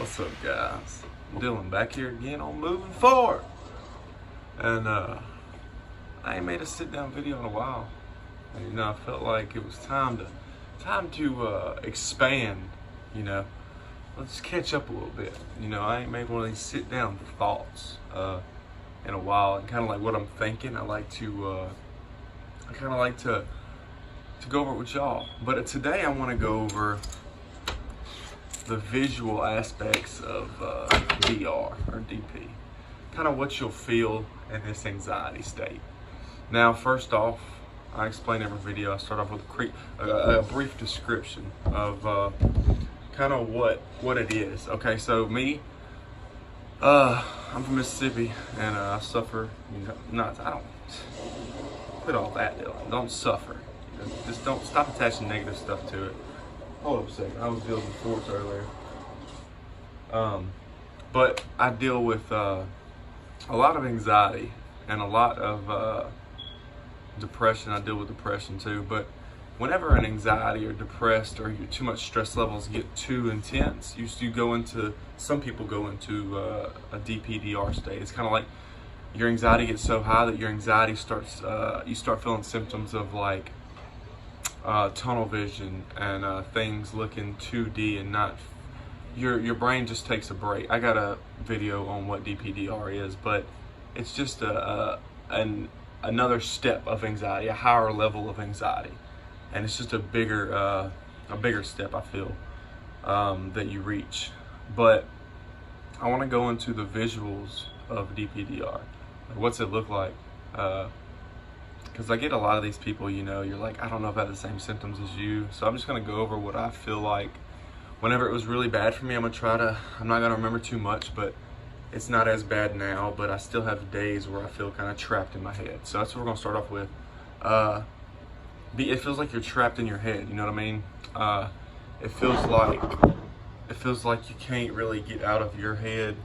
What's up, guys? Dylan back here again on Moving Forward. And I ain't made a sit-down video in a while. And, I felt like it was time to expand, Let's catch up a little bit. I ain't made one of these sit-down thoughts in a while, and kind of like what I'm thinking. I kind of like to go over it with y'all. But today I want to go over the visual aspects of DR or DP, kind of what you'll feel in this anxiety state. Now, first off, I explain every video. I start off with a brief description of kind of what it is. Okay, so me, I'm from Mississippi, and I suffer. I don't put all that Dylan. Don't suffer. Just don't stop attaching negative stuff to it. Hold up a second. I was dealing with force earlier. But I deal with a lot of anxiety and a lot of depression. I deal with depression too. But whenever an anxiety or depressed or too much stress levels get too intense, some people go into a DPDR state. It's kind of like your anxiety gets so high that your anxiety starts, you start feeling symptoms of like tunnel vision and things looking 2D and not, your brain just takes a break. I got a video on what DPDR is, but it's just another step of anxiety, a higher level of anxiety, and it's just a bigger step, I feel, that you reach. But I want to go into the visuals of DPDR. What's it look like? Because I get a lot of these people, you're like, I don't know if I have the same symptoms as you. So I'm just going to go over what I feel like whenever it was really bad for me. I'm not going to remember too much, but it's not as bad now, but I still have days where I feel kind of trapped in my head. So that's what we're going to start off with. It feels like you're trapped in your head, you know what I mean? It feels like you can't really get out of your head.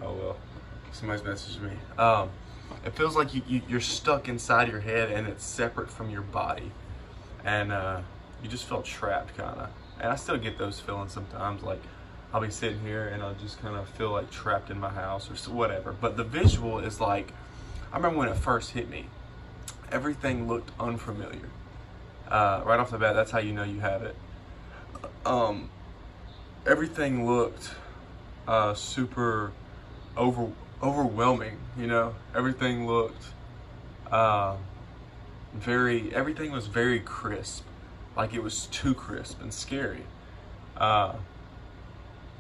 Oh well, somebody's messaged me. It feels like you're stuck inside your head and it's separate from your body. And you just feel trapped, kind of. And I still get those feelings sometimes. Like, I'll be sitting here and I'll just kind of feel like trapped in my house or whatever. But the visual is like, I remember when it first hit me, everything looked unfamiliar. Right off the bat, that's how you know you have it. Everything looked super overwhelming, Everything looked everything was very crisp, like it was too crisp and scary. I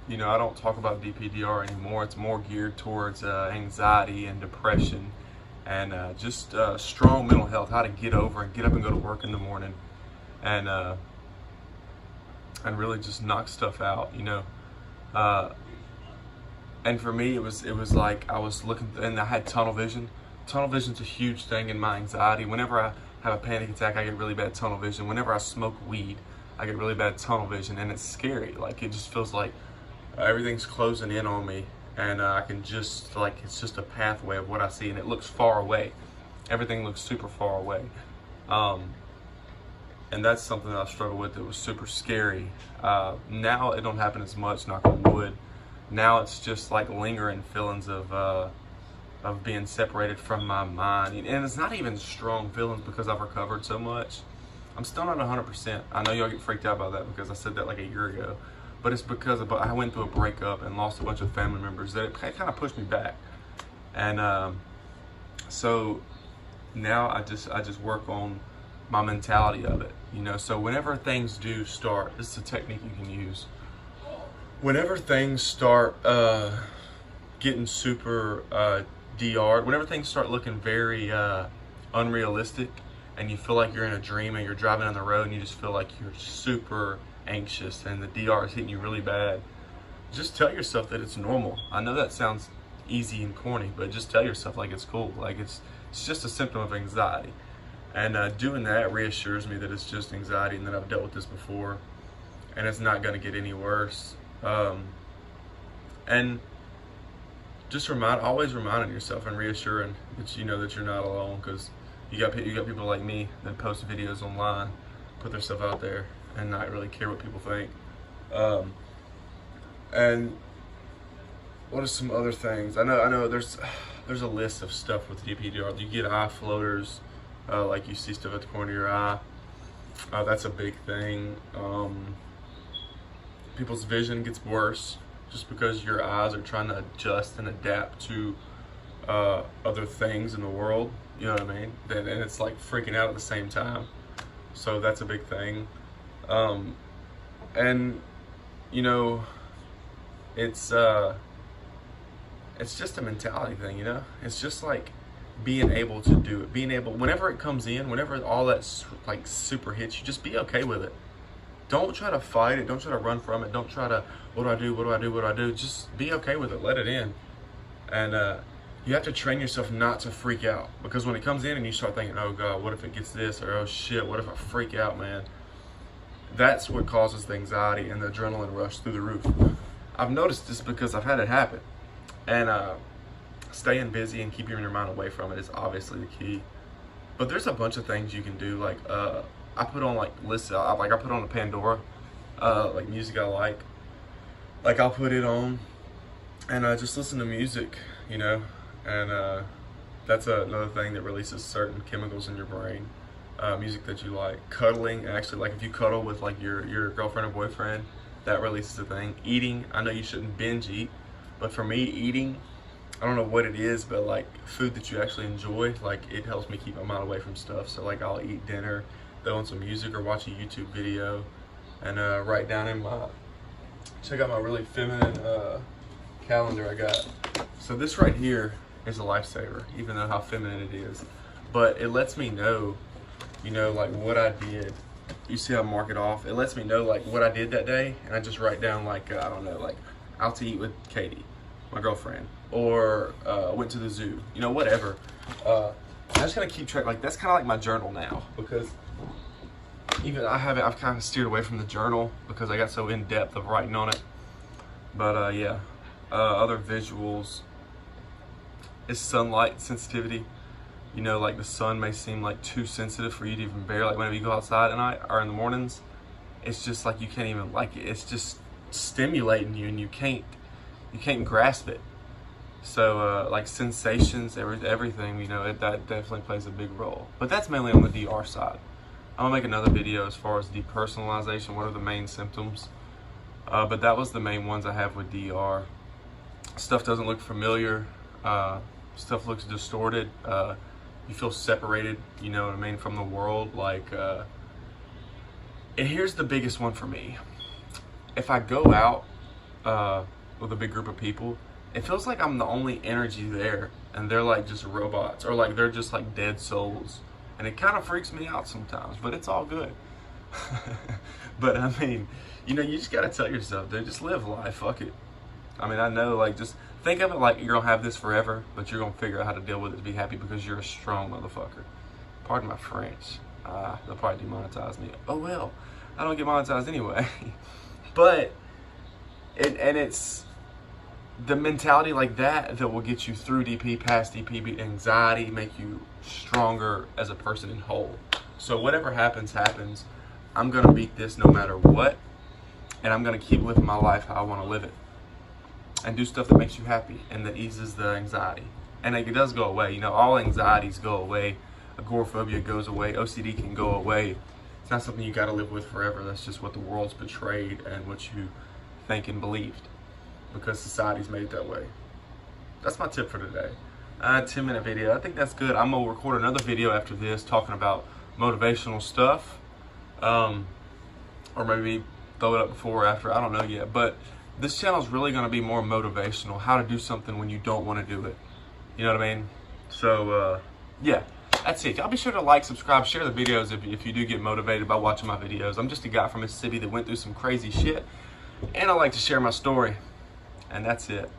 don't talk about DPDR anymore. It's more geared towards anxiety and depression and just strong mental health, how to get over and get up and go to work in the morning and really just knock stuff out, And for me, it was like I was looking, and I had tunnel vision. Tunnel vision's a huge thing in my anxiety. Whenever I have a panic attack, I get really bad tunnel vision. Whenever I smoke weed, I get really bad tunnel vision, and it's scary. Like, it just feels like everything's closing in on me, and I can just, like, it's just a pathway of what I see, and it looks far away. Everything looks super far away. And that's something that I struggled with that was super scary. Now it don't happen as much, knock on wood. Now it's just like lingering feelings of being separated from my mind. And it's not even strong feelings because I've recovered so much. I'm still not 100%. I know y'all get freaked out by that because I said that like a year ago. But it's because I went through a breakup and lost a bunch of family members that it kind of pushed me back. And so now I just work on my mentality of it. So whenever things do start, this is a technique you can use. Whenever things start getting super DR'd, whenever things start looking very unrealistic, and you feel like you're in a dream and you're driving on the road and you just feel like you're super anxious and the DR is hitting you really bad, just tell yourself that it's normal. I know that sounds easy and corny, but just tell yourself like it's cool, like it's just a symptom of anxiety. And doing that reassures me that it's just anxiety and that I've dealt with this before and it's not going to get any worse. And just always reminding yourself and reassuring that that you're not alone, because you got people like me that post videos online, put their stuff out there, and not really care what people think. And what are some other things? I know there's a list of stuff with DPDR. You get eye floaters, like you see stuff at the corner of your eye. That's a big thing. People's vision gets worse just because your eyes are trying to adjust and adapt to other things in the world. You know what I mean? And it's like freaking out at the same time. So that's a big thing. And you know, it's just a mentality thing, you know? It's just like being able to do it. Being able, whenever it comes in, whenever all that like super hits you, just be okay with it. Don't try to fight it. Don't try to run from it. Don't try to, what do I do? What do I do? What do I do? Just be okay with it. Let it in. And you have to train yourself not to freak out. Because when it comes in and you start thinking, oh God, what if it gets this? Or oh shit, what if I freak out, man? That's what causes the anxiety and the adrenaline rush through the roof. I've noticed this because I've had it happen. And staying busy and keeping your mind away from it is obviously the key. But there's a bunch of things you can do. Like I put on like lists. I put on a Pandora, like music I like. Like I'll put it on and just listen to music, you know. And that's another thing that releases certain chemicals in your brain. Music that you like. Cuddling, actually, like if you cuddle with like your girlfriend or boyfriend, that releases a thing. Eating, I know you shouldn't binge eat, but for me, eating, I don't know what it is, but like food that you actually enjoy, like it helps me keep my mind away from stuff. So like I'll eat dinner, throw on some music or watch a YouTube video, and write down in my, check out my really feminine calendar I got. So this right here is a lifesaver, even though how feminine it is. But it lets me know, you know, like what I did. You see how I mark it off? It lets me know like what I did that day, and I just write down like, I don't know, like out to eat with Katie, my girlfriend, or went to the zoo, you know, whatever. I'm just gonna keep track. Like that's kind of like my journal now, because even I've kind of steered away from the journal because I got so in depth of writing on it. But yeah, other visuals is sunlight sensitivity. You know, like the sun may seem like too sensitive for you to even bear. Like whenever you go outside at night or in the mornings, it's just like you can't even like it. It's just stimulating you, and you can't grasp it. So like sensations, everything, you know, that definitely plays a big role. But that's mainly on the DR side. I'm gonna make another video as far as depersonalization. What are the main symptoms? But that was the main ones I have with DR. Stuff doesn't look familiar. Stuff looks distorted. You feel separated, you know what I mean, from the world. Like, and here's the biggest one for me. If I go out with a big group of people, it feels like I'm the only energy there, and they're like just robots, or like they're just like dead souls. And it kind of freaks me out sometimes, but it's all good. But I mean, you know, you just gotta tell yourself, dude, just live life, fuck it. I mean, I know, like, just think of it like you're gonna have this forever, but you're gonna figure out how to deal with it to be happy because you're a strong motherfucker. Pardon my French. They'll probably demonetize me. Oh well, I don't get monetized anyway. But it's the mentality like that will get you through DP, past DP, anxiety, make you stronger as a person in whole. So whatever happens, happens. I'm gonna beat this no matter what, and I'm gonna keep living my life how I want to live it, and do stuff that makes you happy and that eases the anxiety. And it does go away. You know, all anxieties go away. Agoraphobia goes away. OCD can go away. It's not something you got to live with forever. That's just what the world's portrayed and what you think and believed, because society's made it that way. That's my tip for today. 10-minute video. I think that's good. I'm gonna record another video after this talking about motivational stuff, or maybe throw it up before or after. I don't know yet. But this channel is really going to be more motivational. How to do something when you don't want to do it. You know what I mean? So yeah, that's it. Y'all be sure to like, subscribe, share the videos if you do get motivated by watching my videos. I'm just a guy from Mississippi that went through some crazy shit, and I like to share my story. And that's it.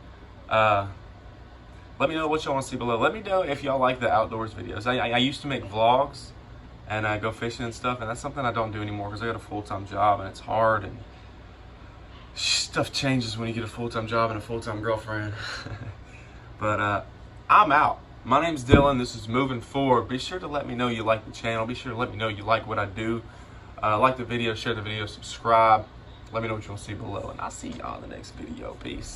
Let me know what y'all want to see below. Let me know if y'all like the outdoors videos. I used to make vlogs and I go fishing and stuff, and that's something I don't do anymore because I got a full-time job and it's hard, and stuff changes when you get a full-time job and a full-time girlfriend. But I'm out. My name's Dylan. This is Moving Forward. Be sure to let me know you like the channel. Be sure to let me know you like what I do. Like the video, share the video, subscribe. Let me know what you want to see below, and I'll see y'all in the next video. Peace.